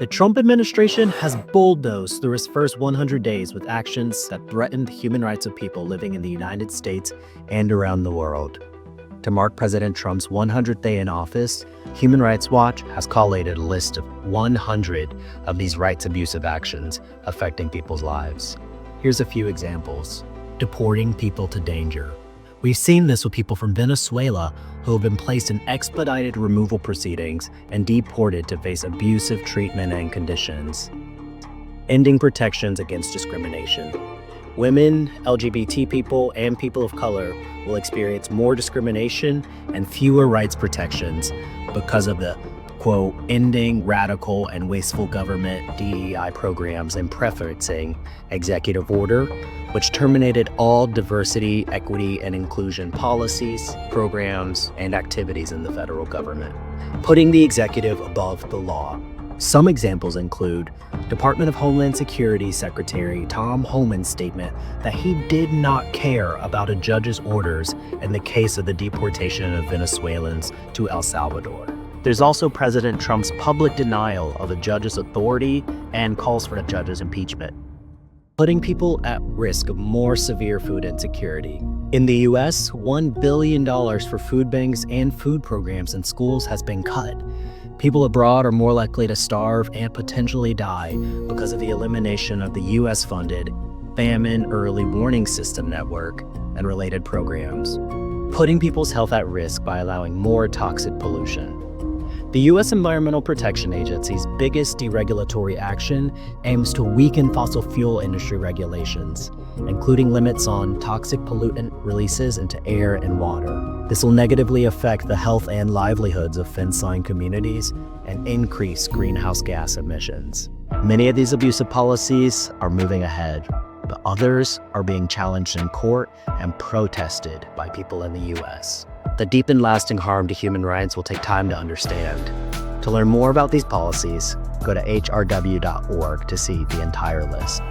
The Trump administration has bulldozed through its first 100 days with actions that threaten the human rights of people living in the United States and around the world. To mark President Trump's 100th day in office, Human Rights Watch has collated a list of 100 of these rights abusive actions affecting people's lives. Here's a few examples. Deporting people to danger. We've seen this with people from Venezuela who have been placed in expedited removal proceedings and deported to face abusive treatment and conditions. Ending protections against discrimination. Women, LGBT people, and people of color will experience more discrimination and fewer rights protections because of the, quote, ending radical and wasteful government DEI programs and preferencing executive order, which terminated all diversity, equity, and inclusion policies, programs, and activities in the federal government, putting the executive above the law. Some examples include Department of Homeland Security Secretary Tom Homan's statement that he did not care about a judge's orders in the case of the deportation of Venezuelans to El Salvador. There's also President Trump's public denial of a judge's authority and calls for the judge's impeachment, putting people at risk of more severe food insecurity. In the U.S., $1 billion for food banks and food programs in schools has been cut. People abroad are more likely to starve and potentially die because of the elimination of the U.S.-funded Famine Early Warning System network and related programs, putting people's health at risk by allowing more toxic pollution. The U.S. Environmental Protection Agency's biggest deregulatory action aims to weaken fossil fuel industry regulations, including limits on toxic pollutant releases into air and water. This will negatively affect the health and livelihoods of fence-line communities and increase greenhouse gas emissions. Many of these abusive policies are moving ahead, but others are being challenged in court and protested by people in the U.S. The deep and lasting harm to human rights will take time to understand. To learn more about these policies, go to hrw.org to see the entire list.